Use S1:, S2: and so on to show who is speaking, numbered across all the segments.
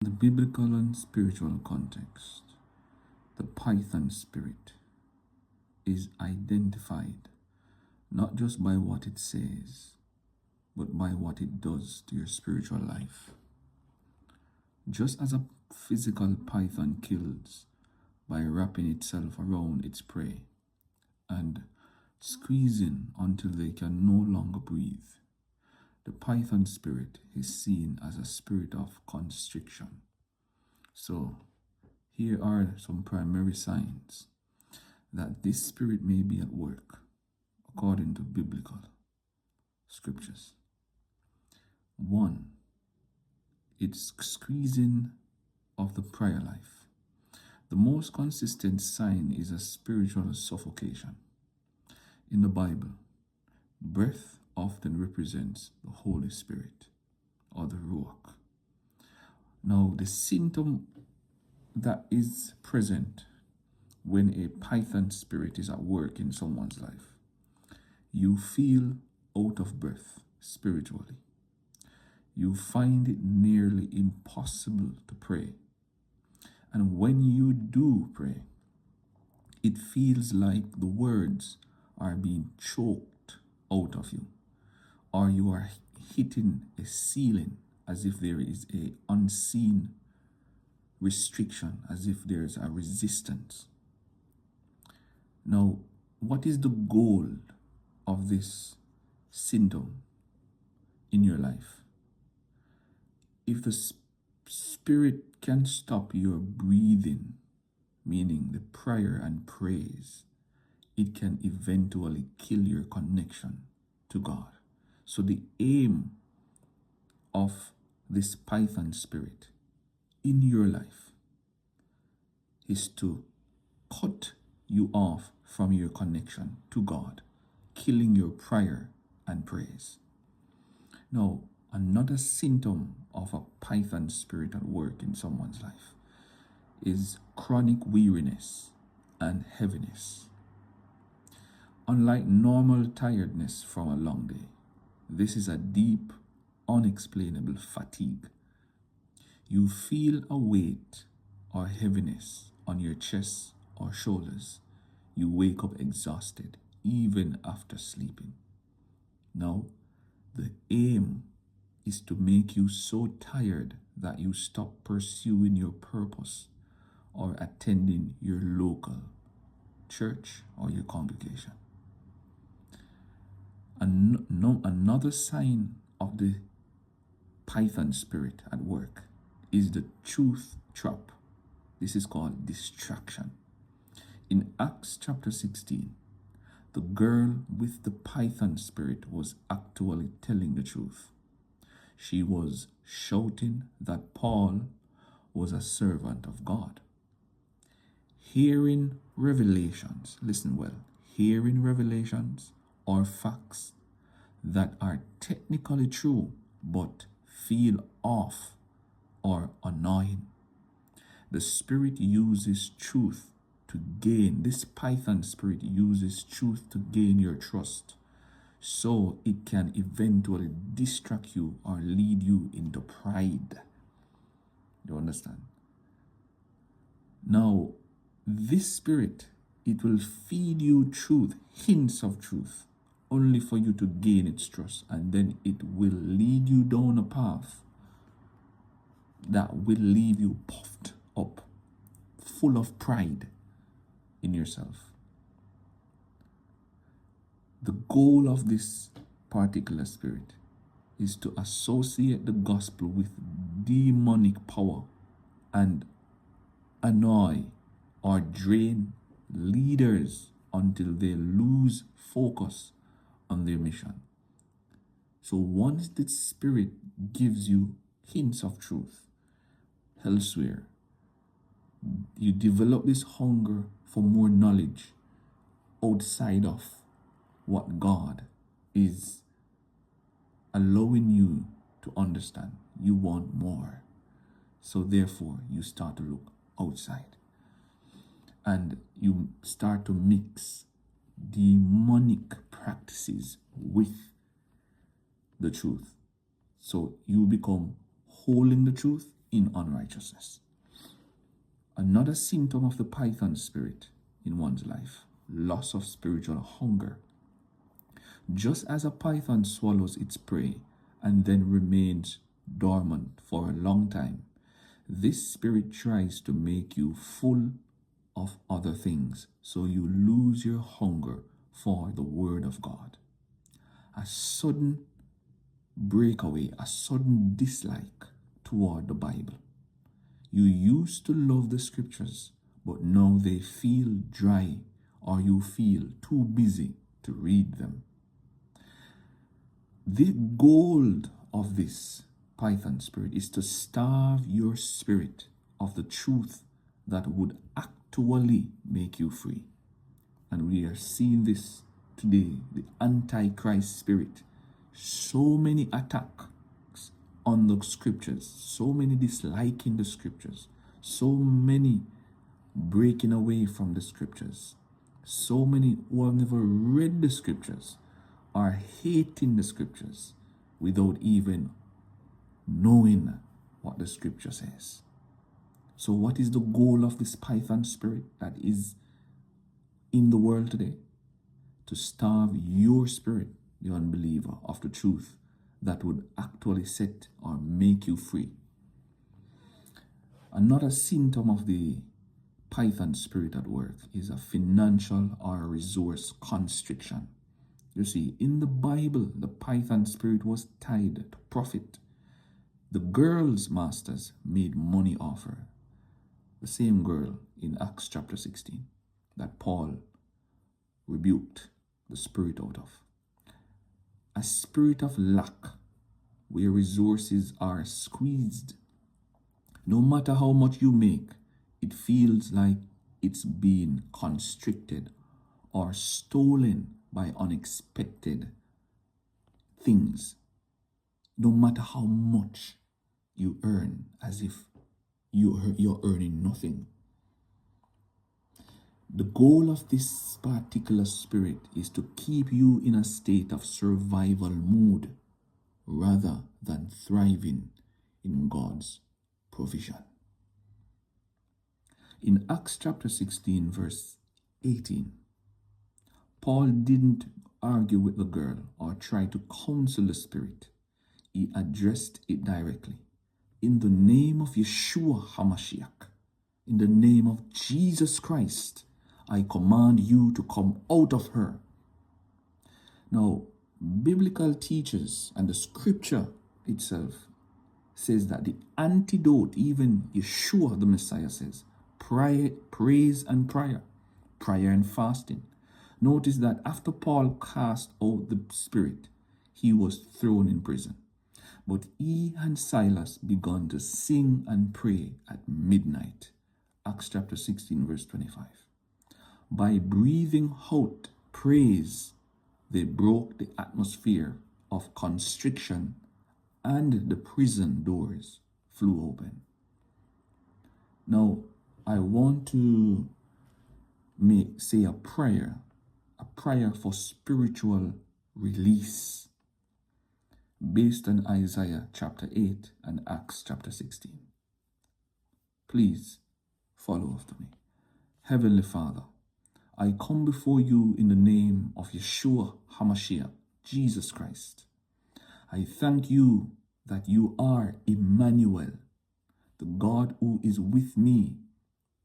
S1: The biblical and spiritual context, the Python spirit is identified not just by what it says, but by what it does to your spiritual life. Just as a physical python kills by wrapping itself around its prey and squeezing until they can no longer breathe, the python spirit is seen as a spirit of constriction. So, here are some primary signs that this spirit may be at work according to biblical scriptures. 1. It's squeezing of the prayer life. The most consistent sign is a spiritual suffocation. In the Bible, breath often represents the Holy Spirit or the Ruach. Now, the symptom that is present when a python spirit is at work in someone's life, you feel out of breath spiritually. You find it nearly impossible to pray. And when you do pray, it feels like the words are being choked out of you, or you are hitting a ceiling as if there is an unseen restriction, as if there is a resistance. Now, what is the goal of this symptom in your life? If the spirit can stop your breathing, meaning the prayer and praise, it can eventually kill your connection to God. So the aim of this python spirit in your life is to cut you off from your connection to God, killing your prayer and praise. Now, another symptom of a python spirit at work in someone's life is chronic weariness and heaviness. Unlike normal tiredness from a long day, this is a deep, unexplainable fatigue. You feel a weight or heaviness on your chest or shoulders. You wake up exhausted even after sleeping. Now, the aim is to make you so tired that you stop pursuing your purpose or attending your local church or your congregation. Another sign of the python spirit at work is the truth trap. This is called distraction. In Acts chapter 16, the girl with the python spirit was actually telling the truth. She was shouting that Paul was a servant of God. Hearing revelations, listen well, hearing revelations or facts that are technically true but feel off or annoying. The spirit uses truth to gain, this python spirit uses truth to gain your trust, so it can eventually distract you or lead you into pride. You understand? Now, this spirit, it will feed you truth, hints of truth, only for you to gain its trust, and then it will lead you down a path that will leave you puffed up, full of pride in yourself. The goal of this particular spirit is to associate the gospel with demonic power and annoy or drain leaders until they lose focus on their mission. So once the spirit gives you hints of truth elsewhere, you develop this hunger for more knowledge outside of what God is allowing you to understand. You want more. So therefore, you start to look outside. And you start to mix demonic practices with the truth. So you become whole in the truth, in unrighteousness. Another symptom of the python spirit in one's life, loss of spiritual hunger. Just as a python swallows its prey and then remains dormant for a long time, this spirit tries to make you full of other things, so you lose your hunger for the Word of God. A sudden breakaway, a sudden dislike toward the Bible. You used to love the scriptures, but now they feel dry, or you feel too busy to read them. The goal of this python spirit is to starve your spirit of the truth that would actually make you free. And we are seeing this today, the antichrist spirit. So many attacks on the scriptures, so many disliking the scriptures, so many breaking away from the scriptures, so many who have never read the scriptures are hating the scriptures without even knowing what the scripture says. So what is the goal of this python spirit that is in the world today? To starve your spirit, the unbeliever, of the truth that would actually set or make you free. Another symptom of the python spirit at work is a financial or resource constriction. You see, in the Bible, the python spirit was tied to profit. The girl's masters made money off her. The same girl in Acts chapter 16 that Paul rebuked the spirit out of. A spirit of lack where resources are squeezed. No matter how much you make, it feels like it's being constricted or stolen by unexpected things. No matter how much you earn, as if you're earning nothing. The goal of this particular spirit is to keep you in a state of survival mode rather than thriving in God's provision. In Acts chapter 16 verse 18, Paul didn't argue with the girl or try to counsel the spirit. He addressed it directly. In the name of Yeshua HaMashiach, in the name of Jesus Christ, I command you to come out of her. Now, biblical teachers and the scripture itself says that the antidote, even Yeshua the Messiah says, praise and prayer and fasting. Notice that after Paul cast out the spirit, he was thrown in prison. But he and Silas began to sing and pray at midnight. Acts chapter 16 verse 25. By breathing out praise, they broke the atmosphere of constriction and the prison doors flew open. Now, I want to say a prayer for spiritual release based on Isaiah chapter 8 and Acts chapter 16. Please follow after me. Heavenly Father, I come before you in the name of Yeshua HaMashiach, Jesus Christ. I thank you that you are Immanuel, the God who is with me,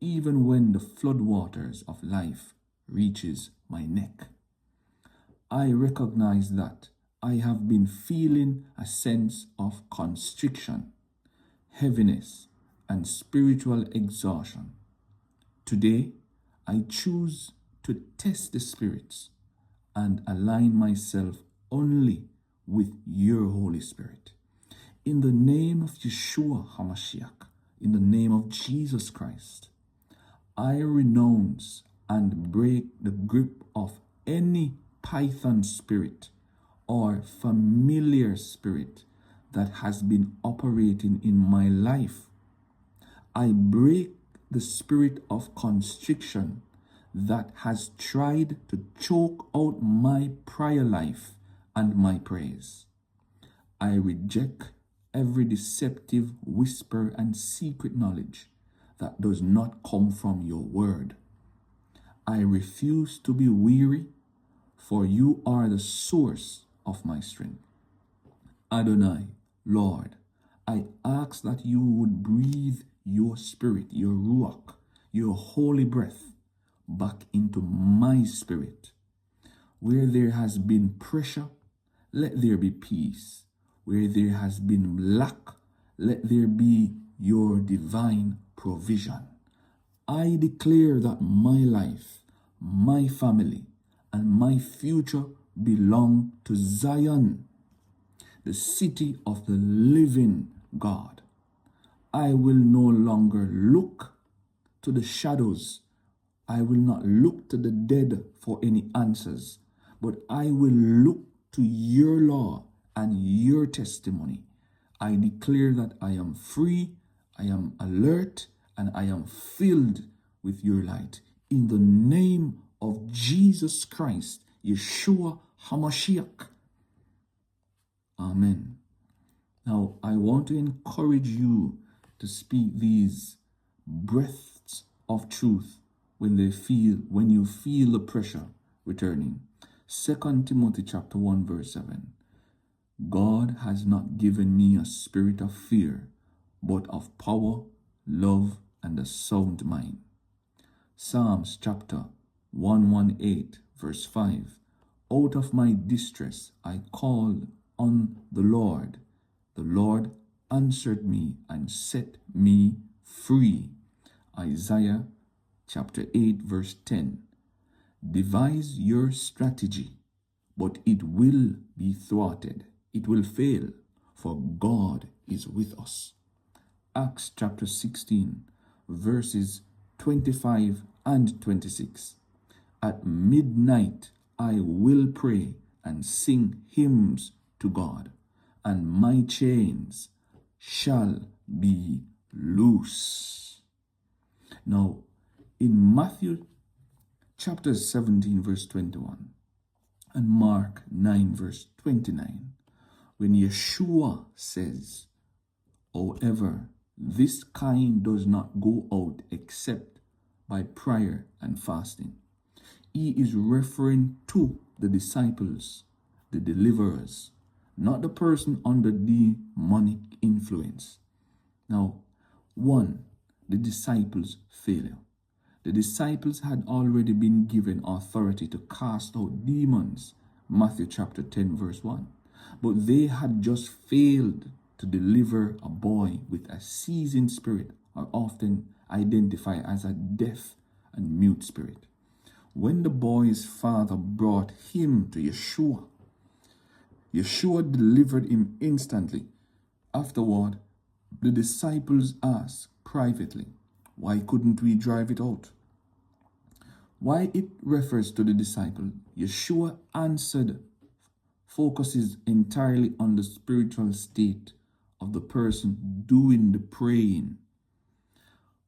S1: even when the floodwaters of life reaches my neck. I recognize that I have been feeling a sense of constriction, heaviness, and spiritual exhaustion. Today, I choose to test the spirits and align myself only with your Holy Spirit. In the name of Yeshua HaMashiach, in the name of Jesus Christ, I renounce and break the grip of any python spirit or familiar spirit that has been operating in my life. I break the spirit of constriction that has tried to choke out my prayer life and my praise. I reject every deceptive whisper and secret knowledge that does not come from your word. I refuse to be weary, for you are the source of my strength. Adonai, Lord, I ask that you would breathe your spirit, your ruach, your holy breath back into my spirit. Where there has been pressure, let there be peace. Where there has been lack, let there be your divine provision. I declare that my life, my family, and my future belong to Zion, the city of the living God. I will no longer look to the shadows. I will not look to the dead for any answers, but I will look to your law and your testimony. I declare that I am free, I am alert, and I am filled with your light. In the name of Jesus Christ, Yeshua HaMashiach. Amen. Now, I want to encourage you to speak these breaths of truth when you feel the pressure returning. 2 Timothy chapter 1 verse 7. God has not given me a spirit of fear, but of power, love, and a sound mind. Psalms chapter 118 verse 5. Out of my distress I called on the Lord. The Lord answered me and set me free. Isaiah chapter 8 verse 10. Devise your strategy, but it will be thwarted. It will fail, for God is with us. Acts chapter 16 verses 25 and 26. At midnight I will pray and sing hymns to God, and my chains shall be loose. Now, in Matthew chapter 17 verse 21 and Mark 9 verse 29, when Yeshua says, however, this kind does not go out except by prayer and fasting, he is referring to the disciples, the deliverers, not the person under demonic influence. Now, 1, the disciples' failure. The disciples had already been given authority to cast out demons, Matthew chapter 10 verse 1. But they had just failed to deliver a boy with a seizing spirit, or often identified as a deaf and mute spirit. When the boy's father brought him to Yeshua, Yeshua delivered him instantly. Afterward, the disciples asked privately, why couldn't we drive it out? Why it refers to the disciple, Yeshua answered, focuses entirely on the spiritual state of the person doing the praying.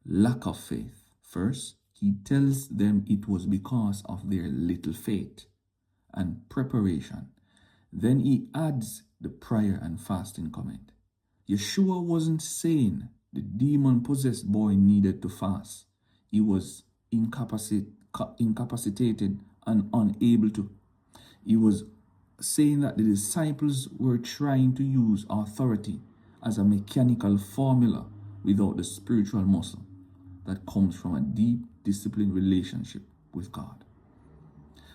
S1: Lack of faith. First, he tells them it was because of their little faith and preparation. Then he adds the prayer and fasting comment. Yeshua wasn't saying the demon-possessed boy needed to fast. He was incapacitated and unable to. He was saying that the disciples were trying to use authority as a mechanical formula without the spiritual muscle that comes from a deep, disciplined relationship with God.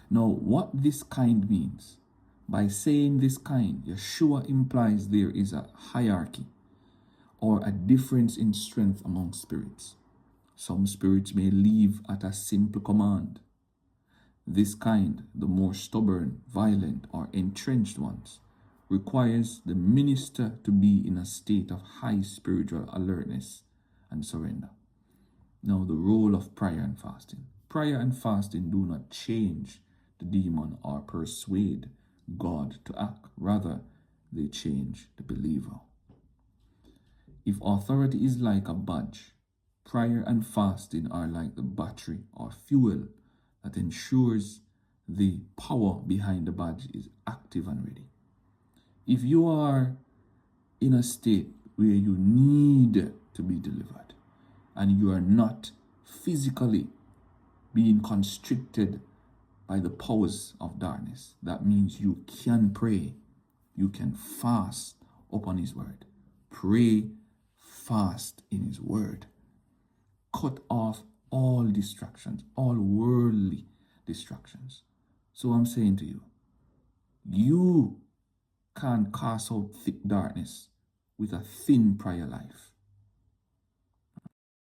S1: Now, what this kind means, by saying this kind, Yeshua implies there is a hierarchy or a difference in strength among spirits. Some spirits may leave at a simple command. This kind, the more stubborn, violent, or entrenched ones, requires the minister to be in a state of high spiritual alertness and surrender. Now, the role of prayer and fasting. Prayer and fasting do not change the demon or persuade God to act. Rather, they change the believer. If authority is like a badge, prayer and fasting are like the battery or fuel that ensures the power behind the badge is active and ready. If you are in a state where you need to be delivered and you are not physically being constricted by the powers of darkness, that means you can pray, you can fast upon His word. Pray, fast in His word. Cut off all distractions, all worldly distractions. So I'm saying to you, you can't cast out thick darkness with a thin prayer life.